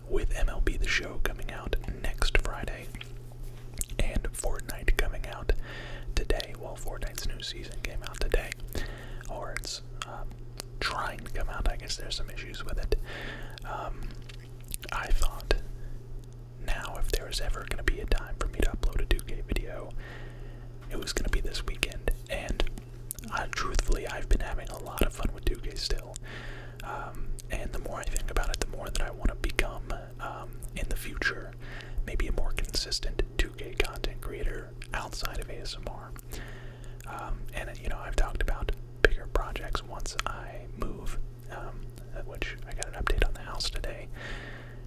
with MLB The Show coming out next Friday and FORTNITE coming out today. Well, FORTNITE's new season came out today, or it's trying to come out. I guess there's some issues with it. I thought now if there was ever going to be a time for me to upload a 2K video, it was going to be this weekend. And truthfully, I've been having a lot of fun with 2K still. And the more I think about it, the more that I want to become, in the future, maybe a more consistent 2K content creator outside of ASMR. And, you know, I've talked about bigger projects once I move, which I got an update on the house today.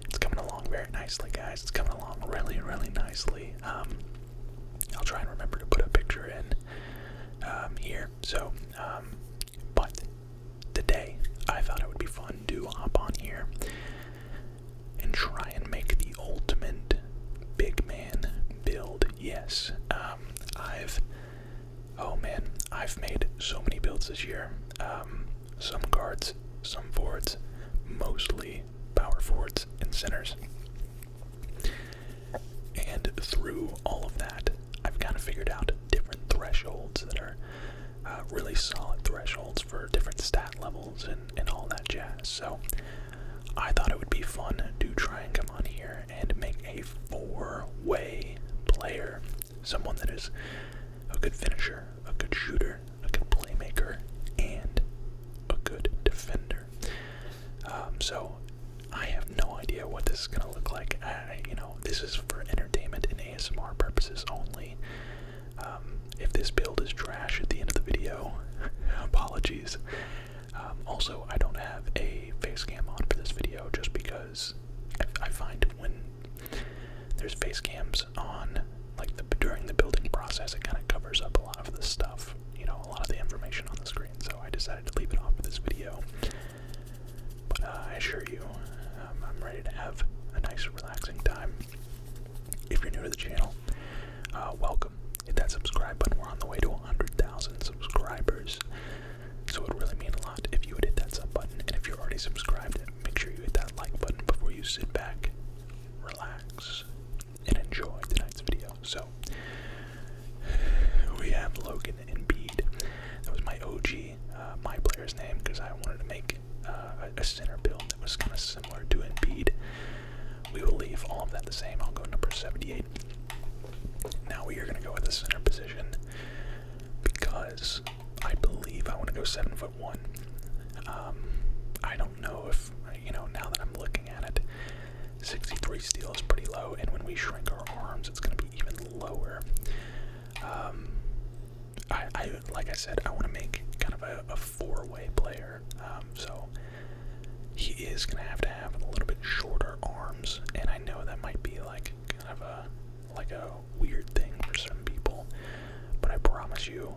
It's coming along very nicely, guys. It's coming along really, really nicely. I'll try and remember to put a picture in here. So, but today I thought it would be fun to hop on here and try and make the ultimate big man build. Yes, I've made so many builds this year. Some guards, some forwards, mostly power forwards and centers. And through all of that, I've kind of figured out different thresholds that are really solid thresholds for different stat levels and all that jazz. So I thought it would be fun to try and come on here and make a 4-way player. Someone that is a good finisher, a good shooter, a good playmaker, and a good defender. So I have no idea what this is going to look like. You know, this is for entertainment and ASMR purposes only. If this build is trash at the end of the video, apologies. Also, I don't have a face cam on for this video just because I find when there's face cams on, like during the building process, it kind of covers up a lot of the stuff, you know, a lot of the information on the screen. So I decided to leave it off for this video. But I assure you, I'm ready to have a nice, relaxing time. If you're new to the channel, welcome. Hit that subscribe button. We're on the way to 100,000 subscribers. So it would really mean a lot if you would hit that sub button. And if you're already subscribed, make sure you hit that like button before you sit back, relax, and enjoy tonight's video. So, we have Logan Embiid. That was my OG, my player's name, because I wanted to make a center build that was kind of similar to Embiid. We will leave all of that the same. I'll go number 78. Now we are going to go with the center position because I believe I want to go 7'1". I don't know if, you know, now that I'm looking at it, 63 steal is pretty low, and when we shrink our arms, it's going to be even lower. Like I said, I want to make kind of a 4-way player, so he is going to have a little bit shorter arms, and I know that might be like kind of a weird thing for some people, but I promise you,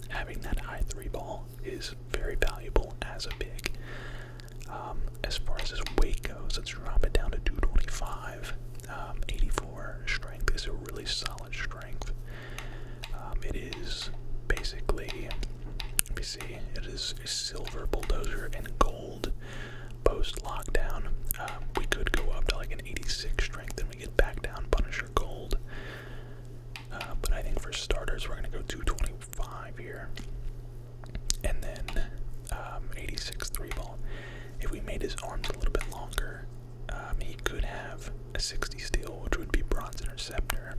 having that high 3 ball is very valuable as a big. As far as his weight goes, let's drop it down to 225. 84 strength is a really solid strength. It is basically, let me see, it is a silver bulldozer and gold post lockdown. We could go up to like an 86 strength and we get back down Punisher gold. But I think for starters, we're going to go 225 here. And then 86 3-ball. If we made his arms a little bit longer, he could have a 60 steal, which would be bronze interceptor.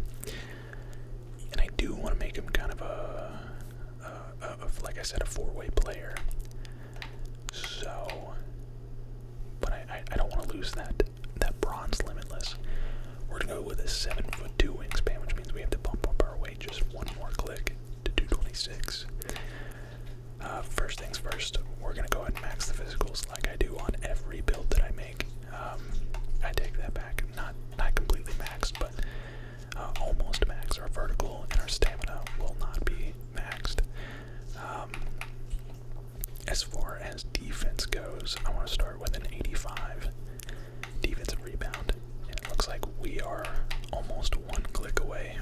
And I do want to make him kind of like I said, a 4-way player. So, but I don't want to lose that bronze limitless. We're going to go with a 7'2" wingspan, which means we have to bump up our weight just one more click to 226. First things first, we're going to go ahead and max the physicals like I do on every build that I make. I take that back. Not completely maxed, but almost max. Our vertical and our stamina will not be maxed. As far as defense goes, I want to start with an 85 defensive rebound. And it looks like we are almost one click away.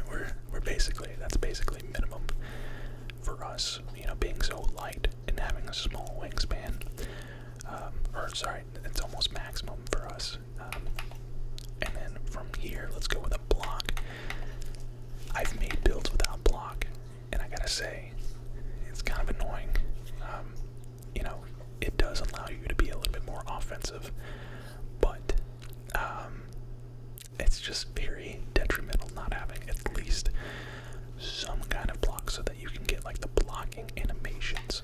That's basically minimum for us, you know, being so light and having a small wingspan. almost maximum for us. And then from here, let's go with a block. I've made builds without block, and I gotta say, it's kind of annoying. You know, it does allow you to be a little bit more offensive, but it's just very detrimental not having at least some kind of block so that you can get like the blocking animations.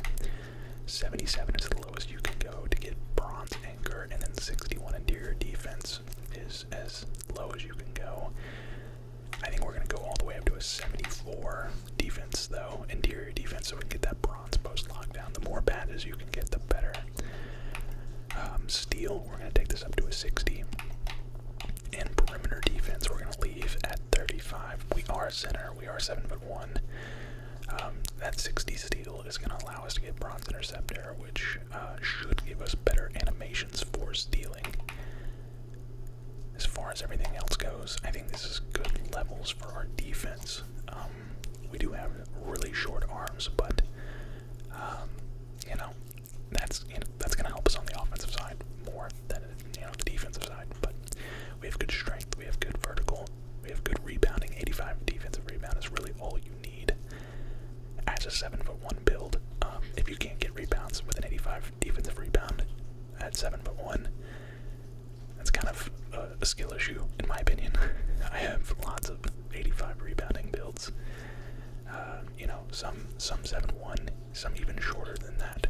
77 is the lowest you can go to get bronze anchor, and then 61 interior defense is as low as you can go. I think we're going to go all the way up to a 74 defense though, interior defense, so we can get that bronze post lockdown. The more badges you can get, the better. Steel, we're going to take this up to a 60. And perimeter defense, we're going to leave at 35. We are center, we are 7'1". That 60 steel is going to allow us to get bronze interceptor, which should give us better animations for stealing. As far as everything else goes, I think this is good levels for our defense. We do have really short arms, but that's going to help us on the offensive side more than the defensive side. But we have good strength, we have good vertical, we have good rebounding. 85 defensive rebound is really all you need as a 7'1" build. If you can't get rebounds with an 85 defensive rebound at 7'1", that's kind of a skill issue, in my opinion. I have lots of 85 rebounding builds. Some 7'1", some even shorter than that,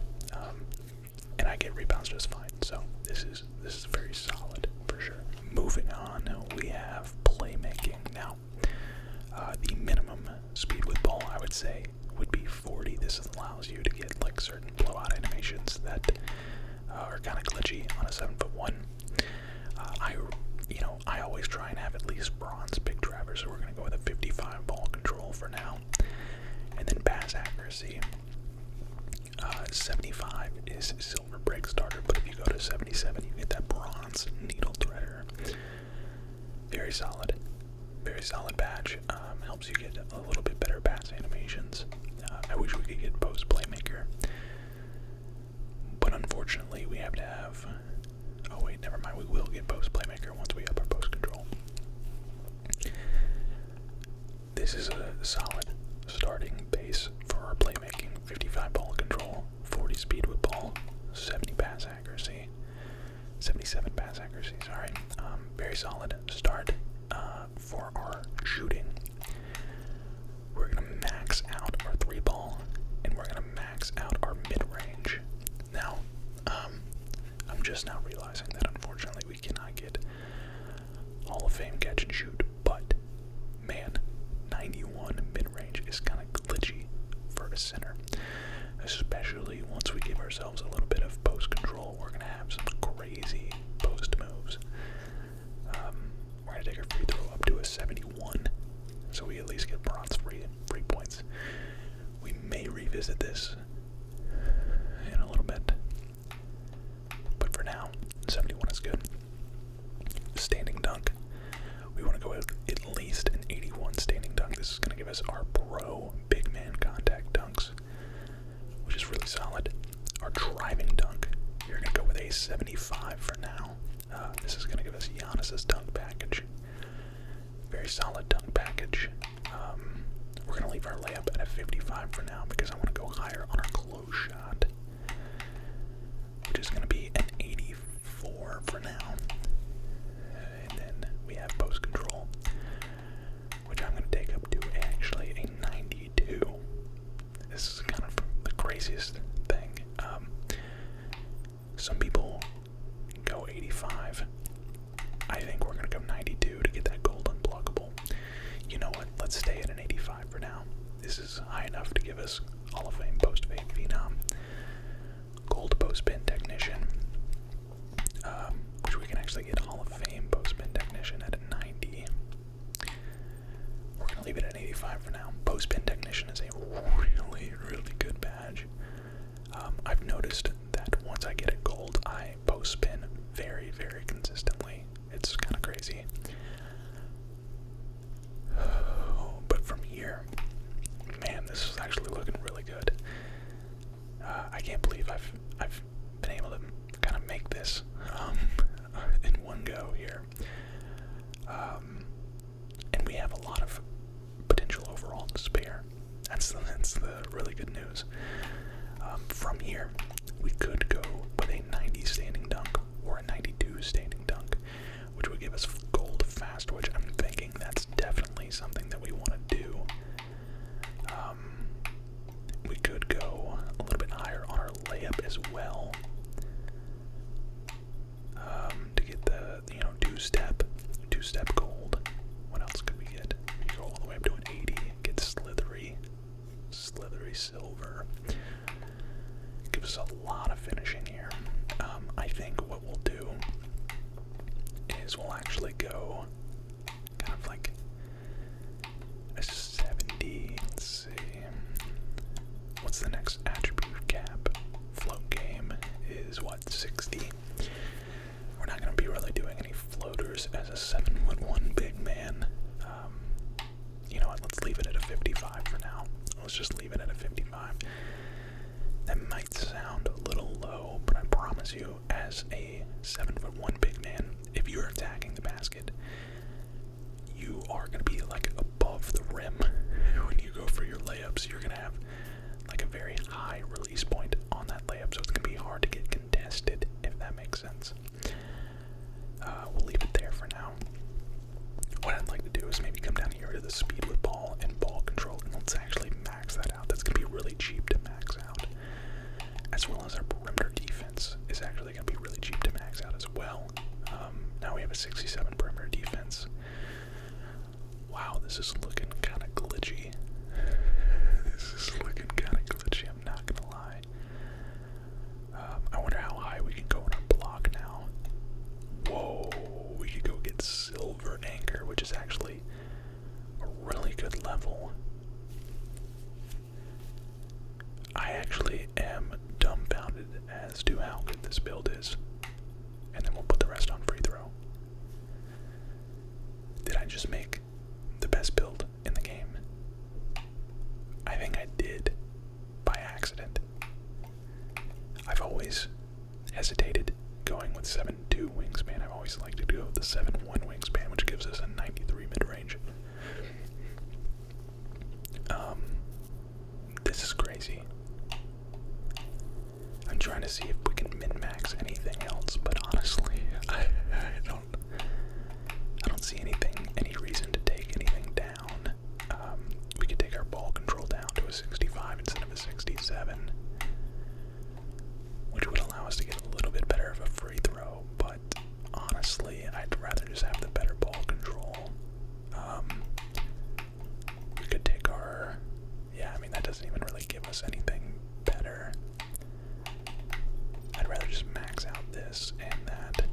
and I get rebounds just fine. So this is very solid for sure. Moving on, we have playmaking now. The minimum speed with ball, I would say, would be 40. This allows you to get like certain blowout animations that are kind of glitchy on a 7'1". I always try and have at least bronze big drivers, so we're going to go with a 55 ball control for now. And then pass accuracy. 75 is silver break starter, but if you go to 77, you get that bronze needle threader. Very solid badge. Helps you get a little bit better pass animations. I wish we could get post playmaker, but unfortunately we have to have. Oh wait, never mind. We will get post playmaker once we up our post control. This is a solid starting base for our playmaking. 55 ball control, 40 speed with ball, 70 pass accuracy, 77 pass accuracy. Sorry, very solid start for our shooting. We're gonna max out our 3 ball, and we're gonna max out our mid range. Now, I'm just now realizing that unfortunately we cannot get Hall of Fame catch and shoot, but man, 91 mid range is kind of glitchy for a center, especially once we give ourselves a little bit of post control. We're gonna have some crazy post moves. We're gonna take our free throw up to a 71, so we at least get bronze free points. We may revisit this in a little bit, but for now, 71 is good. Standing dunk. We want to go with at least an 81 standing dunk. This is going to give us our pro big man contact dunks, which is really solid. Our driving dunk, you're going to go with a 75 for now. This is going to give us Giannis's dunk package. Very solid dunk package. We're going to leave our layup at a 55 for now because I want to go higher on our close shot, which is going to be an 84 for now. And then we have post control, which I'm going to take up to actually a 92. This is kind of the craziest thing. Some people go 85. I think we're going to go 92 to get that gold unblockable. You know what? Let's stay at an 85 for now. This is high enough to give us Hall of Fame post-fade phenom. Gold post-spin technician, which we can actually get Hall of Fame post-spin technician at a 90. We're going to leave it at 85 for now. Post-spin technician is a really, really good badge. I've noticed that once I get a gold, I post-spin very, very consistently. It's kind of crazy. But from here, man, this is actually looking really good. I can't believe I've been able to kind of make this. That's the really good news. From here, we could go with a 90 standing dunk or a 92 standing dunk, which would give us gold fast, which I'm thinking that's definitely something that we want to do. We could go a little bit higher on our layup as well, to get the, two-step gold. What else could we get? We go all the way up to an 80, get slithery silver. Gives us a lot of finishing here. I think what we'll do is we'll actually go kind of like a 70. Let's see. What's the next attribute cap? Float game is what, 60? We're not going to be really doing any floaters as a 7'1" big man. You know what? Let's leave it at a 55 for now. Let's just leave it at a 55. That might sound a little low, but I promise you, as a 7'1" big man, if you're attacking the basket, you are going to be like above the rim. When you go for your layups, you're going to have like a very high release point on that layup, so it's going to be hard to get contested, if that makes sense. We'll leave it there for now. What I'd like to do is maybe come down here to the speed with ball and ball control, and let's actually max that out. That's going to be really cheap to max out. As well as our perimeter defense is actually going to be really cheap to max out as well. Now we have a 67 perimeter defense. Wow, this is looking kind of glitchy. I'm not going to lie. I wonder how high we can go in our block now. Whoa, we could go get silver anchor, which is actually a really good level. I actually am dumbfounded as to how good this build is. And then we'll put the rest on free throw. Did I just make the best build in the game? I think I did, by accident. I've always hesitated going with 7'2" wingspan. I've always liked to go with the 7'1" wingspan, which gives us a 93 mid-range. This is crazy. I'm trying to see if we can min-max anything else, but honestly, I don't see any reason to take anything down. We could take our ball control down to a 65 instead of a 67, which would allow us to get a little bit better of a free throw, but honestly, I'd rather just have the better ball control. We could take our, that doesn't even really give us anything better. I'd rather just max out this and that.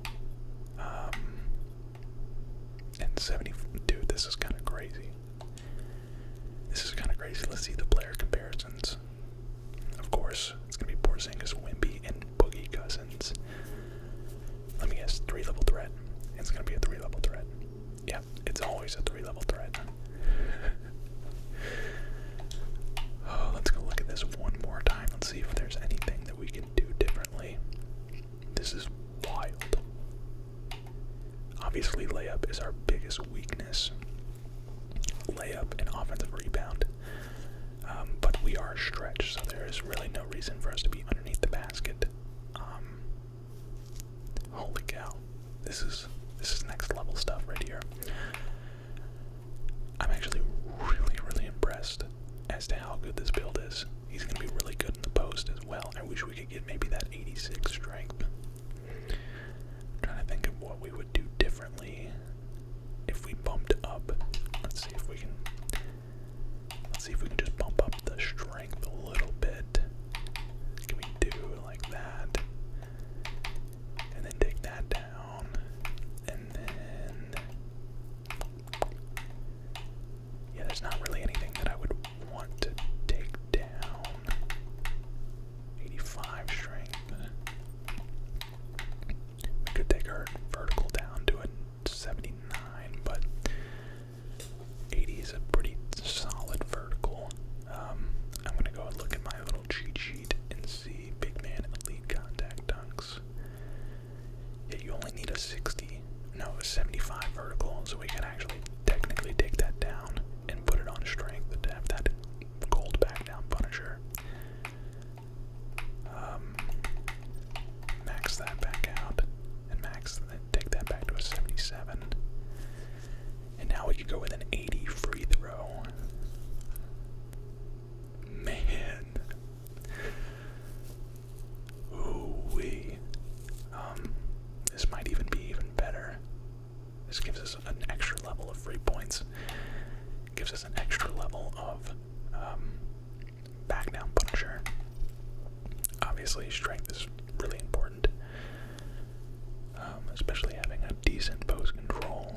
And 70, dude, this is kind of crazy. Let's see the player comparisons. Of course, it's going to be Porzingis, Wemby, and Boogie Cousins. Let me guess, 3-level threat. It's going to be a 3-level threat. Yeah, it's always a 3-level threat. Oh, let's go look at this one more time. Let's see if there's anything that we can do differently. This is wild. Obviously, layup is our biggest weakness. Layup and offensive rebound. But we are stretched, so there is really no reason for us to be underneath the basket. Holy cow. This is next level stuff right here. I'm actually really impressed as to how good this build is. He's going to be really good in the post as well. I wish we could get maybe that 86 strength. I'm trying to think of what we would do differently if we bumped up. Let's see if we can just bump up the strength a little bit. Can we do like that? And then take that down. And then, yeah, there's not really anything that I would want to take down. 85 strength. We could take our vertical down to a 79, but 80 is a pretty solid vertical. I'm gonna go and look at my little cheat sheet and see big man elite contact dunks. Yeah, you only need a 75 vertical, so we can actually technically take that down and put it on strength to have that gold back down Punisher. Max that back out, and take that back to a 77. And now we could go with an 80 free throw. Man. Ooh-wee. This might even be even better. This gives us an extra level of free points. Gives us an extra level of back down Punisher. Obviously, strength is really important, especially having a decent post control.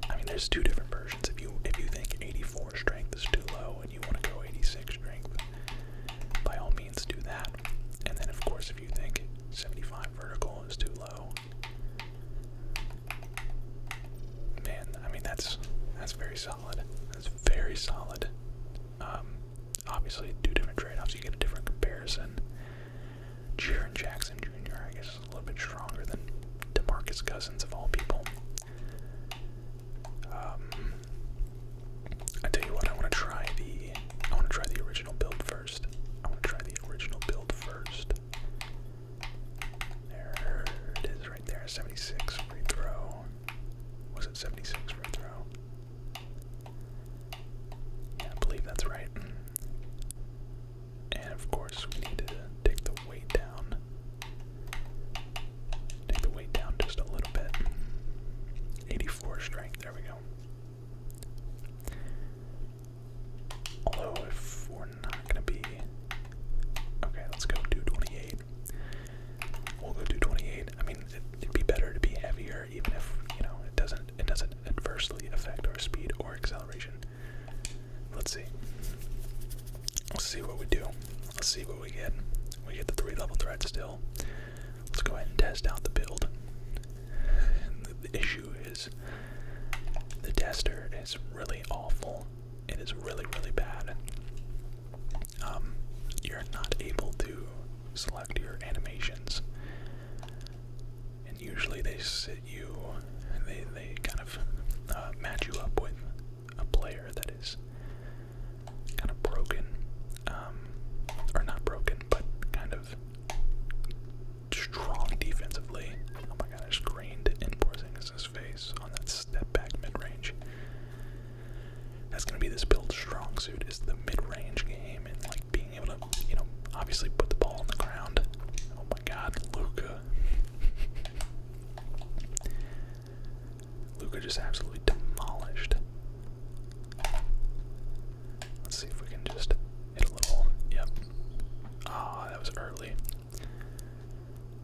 I mean, there's two different versions. If you think 84 strength is too low and you want to go 86 strength, by all means do that. And then, of course, if you think 75 vertical is too low, man, I mean that's very solid. That's very solid. Obviously, two different trade-offs. You get a different comparison. Jaren Jackson Jr., I guess, is a little bit stronger than DeMarcus Cousins of all people. I tell you what, I want to try the original build first. There it is, right there. 76 free throw. Was it 76 free throw? Yeah, I believe that's right. And of course, we need to take the weight down. Take the weight down just a little bit. 84 strength, there we go. Although if we're not gonna be... Okay, let's go do 28. We'll go do 28. I mean, it'd be better to be heavier, even if, you know, it doesn't adversely affect our speed or acceleration. Let's see. Let's see what we do. Let's see what we get. We get the 3-level threat still. Let's go ahead and test out the build. And the issue is the tester is really awful. It is really, really bad. You're not able to select your animations. And usually they kind of match you up with a player that is kind of broken. Or not broken, but kind of strong defensively. Oh my god, I just grained in Porzingis' face on that step back mid-range. That's gonna be this build's strong suit, is the mid-range game and like being able to, you know, obviously put the ball on the ground. Oh my god, Luka. Luka just absolutely demolished. Let's see if we can just hit a little. Yep. Ah, that was early.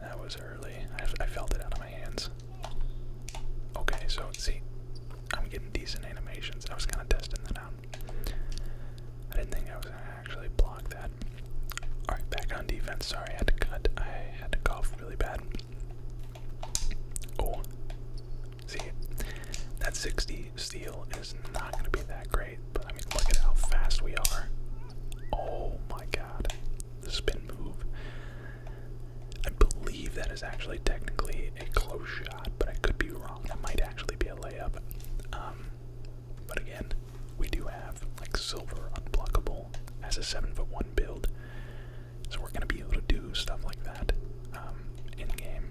That was early. I felt it out of my hands. Okay, so see, I'm getting decent animations. I was kind of testing that out. I didn't think I was gonna actually block that. All right, back on defense. Sorry, I had to cut. I had to cough really bad. Oh, see, that 60 steal is not gonna be that great. But I mean, look at how fast we are. Oh my god, the spin move. I believe that is actually technically a close shot, but I could be wrong. That might actually be a layup. But again, we do have like silver unblockable as a 7'1" build, so we're gonna be able to do stuff like that in game.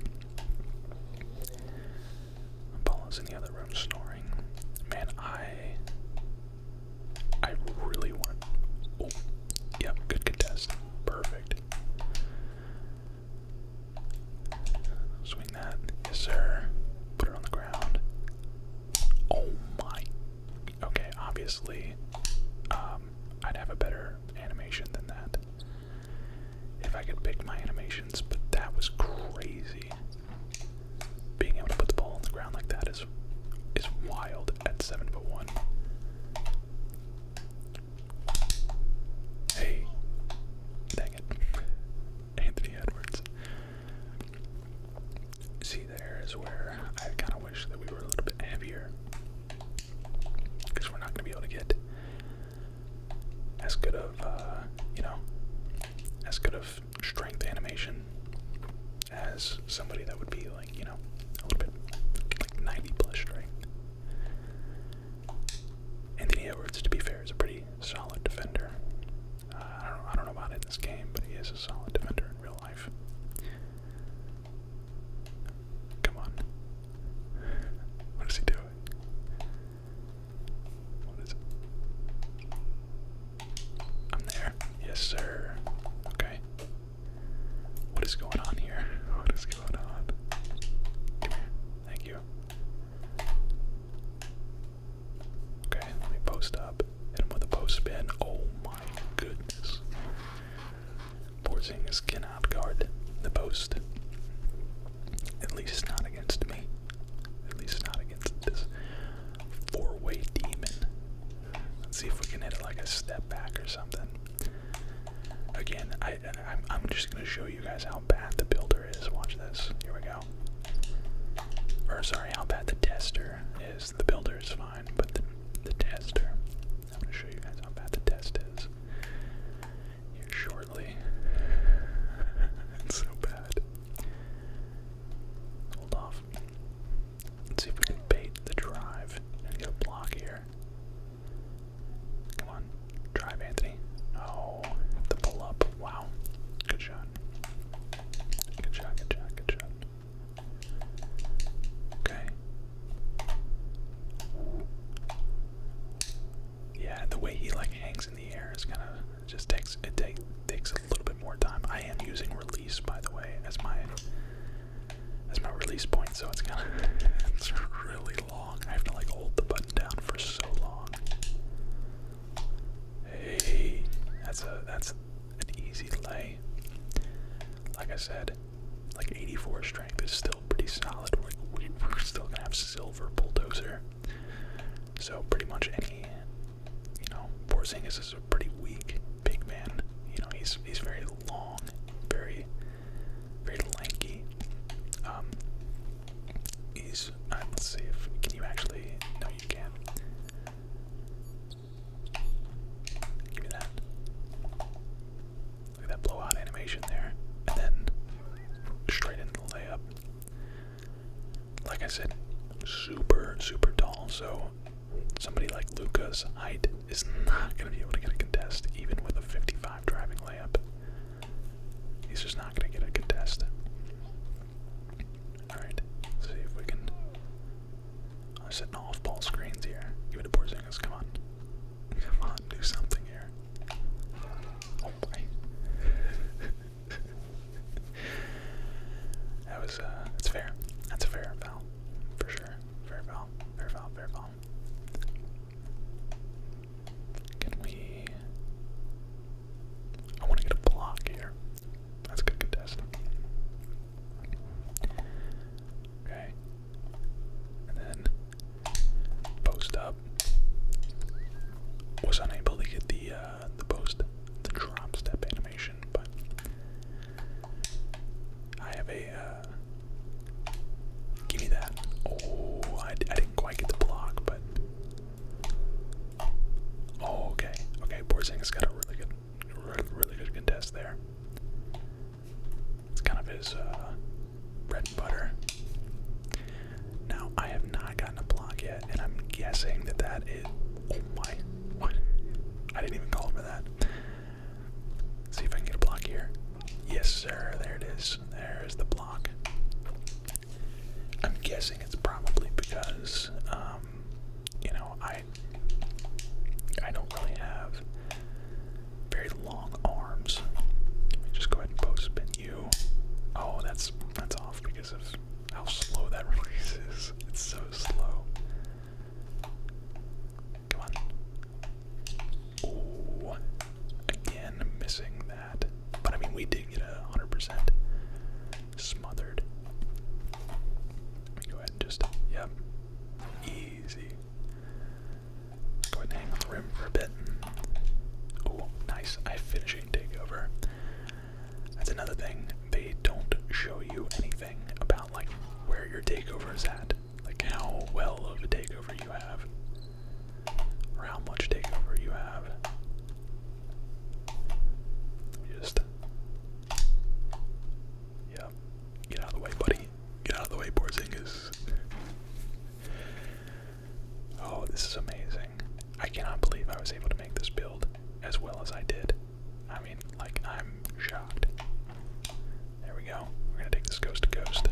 Apollo's in the other room snoring. Man, I really want. Oh, yep, good contest, perfect. Swing that, yes sir. Put it on the ground. Oh my. Okay, obviously, I'd have a better animation than that if I could pick my animations, but that was crazy. Being able to put the ball on the ground like that is wild at 7'1". Hey, dang it, Anthony Edwards. See, there is where I kind of wish that we were a little bit heavier, because we're not going to be able to get as good of, as good of strength animation as somebody that would be like, a little bit like 90 plus strength. Anthony Edwards, to be fair, is a pretty solid defender. I don't know about or sorry, how bad the tester is. The builder is fine, but the tester, I'm going to show you guys how bad the test is here shortly. It's so bad. Hold off. Let's see if we can bait the drive and get a block here. Come on, drive, Anthony. Oh, the pull up. Wow. Good shot. Good shot, good shot, good shot. Okay. Yeah, the way he like hangs in the air is kind of just takes a little bit more time. I am using release, by the way, as my release point, so it's kind of it's really long. I have to like hold the button down for so long. Hey, that's an easy lay. Like I said, like 84 strength is still pretty solid. We're still gonna have silver bulldozer. So pretty much any, Porzingis is a pretty weak big man. He's very long, very lanky. Let's see if can you actually? No, you can't. Give me that. Look at that blowout animation there, and then straight into the layup. Like I said, super tall. So somebody like Luka's height is not going to be able to get a contest, even with a 55 driving layup. He's just not going to get a contest. Alright, let's see if we can. I'm setting off ball screens here. Give it to Porzingis, come on. Come on, do something here. Oh boy. That's fair. That's a fair foul. For sure. Fair foul. Fair foul. Fair foul. Can we... I want to get a block here. That's a good contest. Okay. And then post up. Was unable to get the drop step animation, but I have a give me that. Oh, I didn't quite get the block, but oh, okay. Porzingis got a really good contest there. It's kind of his bread and butter. Now I have not gotten a block yet, and I'm guessing that is. Oh my! What? I didn't even call for that. Let's see if I can get a block here. Yes, sir. There it is. There's the block. I'm guessing it's probably because, I don't really have very long arms. Let me just go ahead and post spin you. Oh, that's off because of how slow that release is. It's so slow. Come on. Ooh, again missing that. But I mean, we did get 100% smothered. Let me go ahead and just, yep, easy. Go ahead and hang on the rim for a bit. Ooh, nice. Finishing takeover. That's another thing. They don't show you anything about like where your takeover is at, like how well of a takeover you have, or how much takeover you have. Just, yep. Get out of the way, buddy. Get out of the way, Porzingis. Oh, this is amazing. I cannot believe I was able to make this build as well as I did. I mean, like, I'm shocked. There we go. We're gonna take this coast to coast.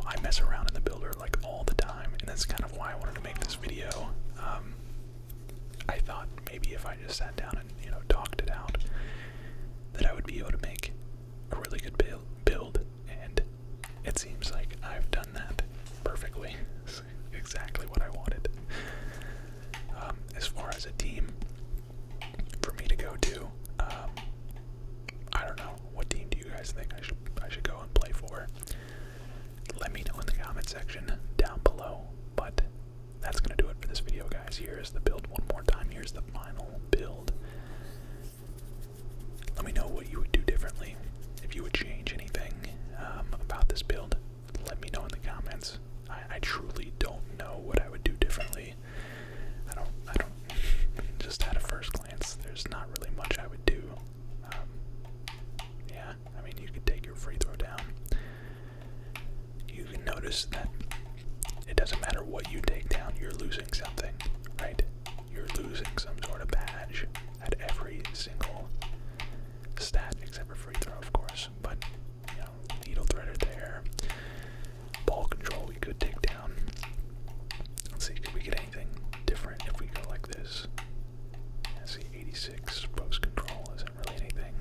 I mess around in the builder like all the time, and that's kind of why I wanted to make this video. I thought maybe if I just sat down and, talked it out, that I would be able to make a really good build, and it seems like I've done that perfectly. It's exactly what I wanted. As far as a team for me to go to, I don't know. What team do you guys think I should go and play for? Let me know in the comment section down below. But that's gonna do it for this video, guys. Here's the build one more time. Here's the final build. Let me know what you would do differently, if you would change anything about this build? Let me know in the comments. I truly don't know what I would do differently. I don't, just at a first glance, there's not really much I would do. Yeah, I mean, you could take your free throw down. You can notice that it doesn't matter what you take down, you're losing something, right? You're losing some sort of badge at every single stat, except for free throw, of course. But, you know, needle threader there. Ball control we could take down. Let's see, could we get anything different if we go like this? Yeah, see, 86 post control isn't really anything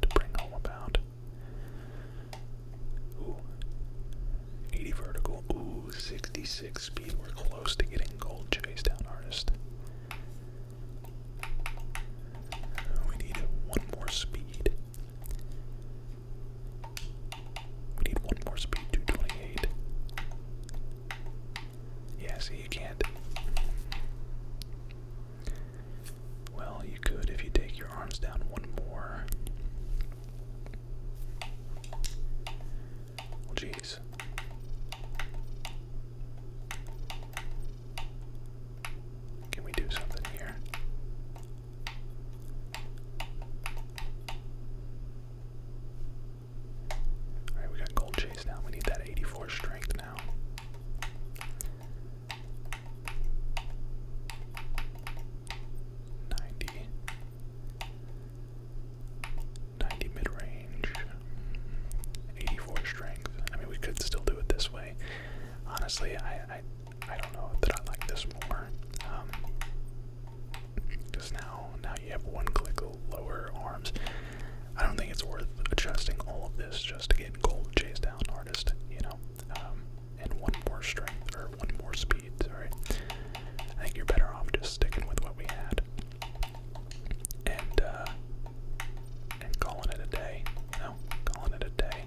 to bring home about. Ooh. 80 vertical. Ooh, 66 speed. We're close to getting gold chase down artist. We need one more speed. We need one more speed, 228. Yeah, see, you can't. Well, you could if you take your arms down one more. Well, jeez. Can we do something here? Alright, we got gold chase now. We need that 84 strength now. 90 mid-range, 84 strength. I mean, we could still do it this way. Honestly, I don't know that I like this more. Because now you have one click lower arms. I don't think it's worth adjusting all of this just to get gold chase down artist, you know. And one more strength or one more speed. Sorry. I think you're better off just sticking with what we had. And calling it a day, you know, calling it a day.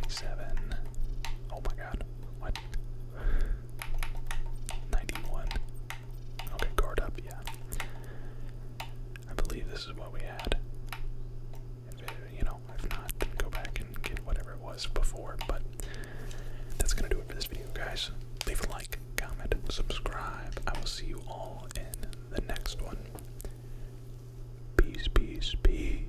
77. Oh my god. What? 91. Okay, guard up, yeah. I believe this is what we had. You know, if not, then go back and get whatever it was before. But that's gonna do it for this video, guys. Leave a like, comment, subscribe. I will see you all in the next one. Peace, peace, peace.